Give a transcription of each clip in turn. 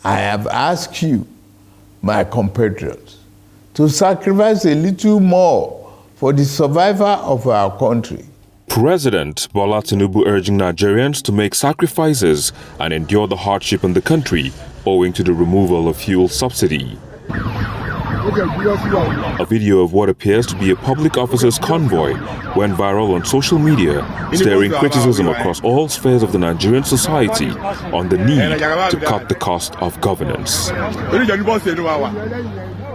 I have asked you, my compatriots, to sacrifice a little more for the survival of our country. President Bola Tinubu urging Nigerians to make sacrifices and endure the hardship in the country owing to the removal of fuel subsidy. A video of what appears to be a public officer's convoy went viral on social media, stirring criticism across all spheres of the Nigerian society on the need to cut the cost of governance.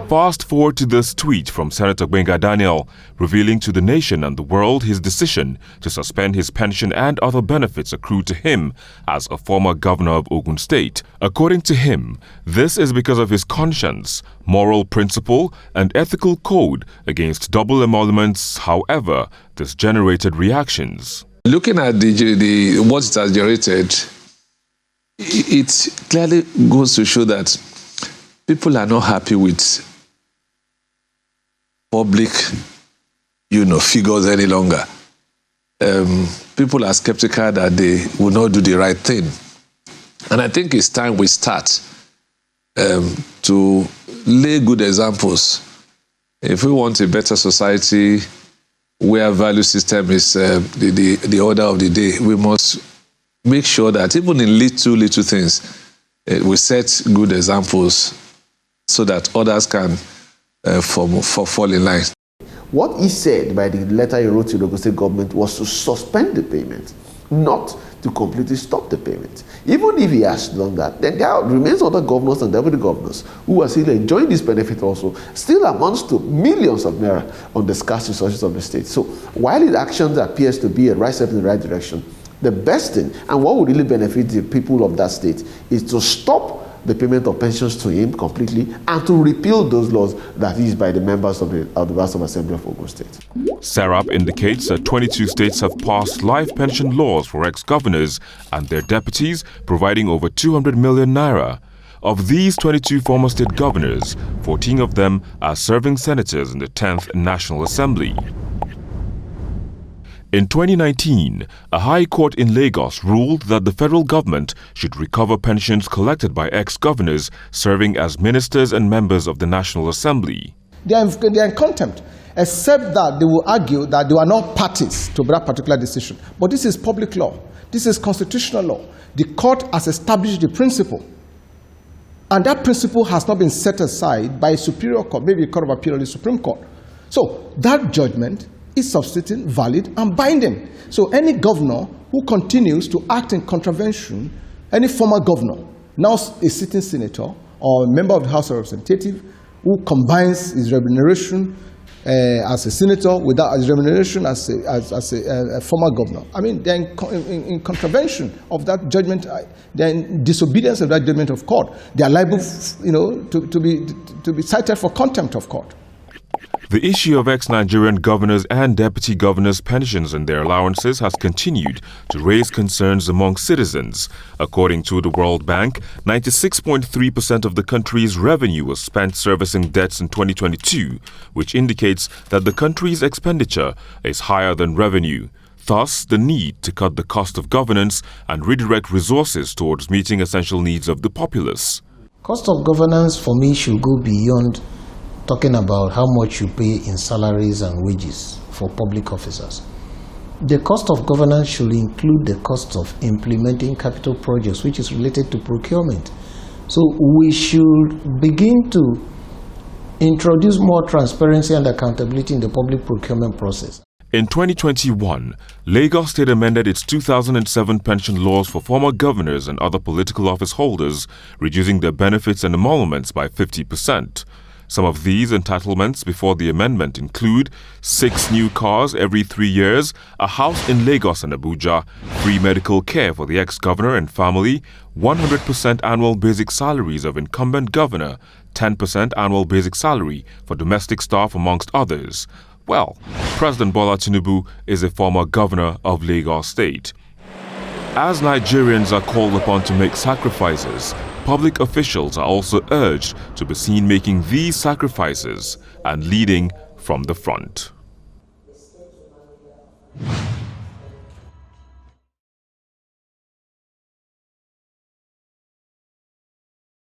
Fast forward to this tweet from Senator Gbenga Daniel, revealing to the nation and the world his decision to suspend his pension and other benefits accrued to him as a former governor of Ogun State. According to him, this is because of his conscience, moral principle, and ethical code against double emoluments. However, this generated reactions. Looking at what it has generated, it clearly goes to show that people are not happy with public, figures any longer. People are skeptical that they will not do the right thing. And I think it's time we start to lay good examples. If we want a better society where value system is the order of the day, we must make sure that even in little things, we set good examples so that others can fall in line. What he said by the letter he wrote to the Ogun State government was to suspend the payment, not to completely stop the payment. Even if he has done that, then there remains other governors and deputy governors who are still enjoying this benefit also, still amounts to millions of naira on the scarce resources of the state. So while his actions appears to be a right step in the right direction, the best thing, and what would really benefit the people of that state, is to stop the payment of pensions to him completely and to repeal those laws that is by the members of the House of Assembly of Ogun State. SERAP indicates that 22 states have passed life pension laws for ex-governors and their deputies, providing over 200 million naira. Of these 22 former state governors, 14 of them are serving senators in the 10th National Assembly. In 2019, a high court in Lagos ruled that the federal government should recover pensions collected by ex-governors serving as ministers and members of the National Assembly. They are in contempt, except that they will argue that they are not parties to that particular decision. But this is public law. This is constitutional law. The court has established the principle. And that principle has not been set aside by a superior court, maybe a court of appeal or the Supreme Court. So that judgment is substantive, valid, and binding. So any governor who continues to act in contravention, any former governor, now a sitting senator or a member of the House of Representatives, who combines his remuneration as a senator with his remuneration as a former governor. I mean, they're in contravention of that judgment, they're in disobedience of that judgment of court. They are liable, to be cited for contempt of court. The issue of ex-Nigerian governors and deputy governors' pensions and their allowances has continued to raise concerns among citizens. According to the World Bank, 96.3% of the country's revenue was spent servicing debts in 2022, which indicates that the country's expenditure is higher than revenue. Thus, the need to cut the cost of governance and redirect resources towards meeting essential needs of the populace. Cost of governance for me should go beyond talking about how much you pay in salaries and wages for public officers. The cost of governance should include the cost of implementing capital projects, which is related to procurement. So we should begin to introduce more transparency and accountability in the public procurement process. In 2021, Lagos State amended its 2007 pension laws for former governors and other political office holders, reducing their benefits and emoluments by 50%. Some of these entitlements before the amendment include 6 new cars every 3 years, a house in Lagos and Abuja, free medical care for the ex-governor and family, 100% annual basic salaries of incumbent governor, 10% annual basic salary for domestic staff, amongst others. Well, President Bola Tinubu is a former governor of Lagos State. As Nigerians are called upon to make sacrifices, public officials are also urged to be seen making these sacrifices and leading from the front.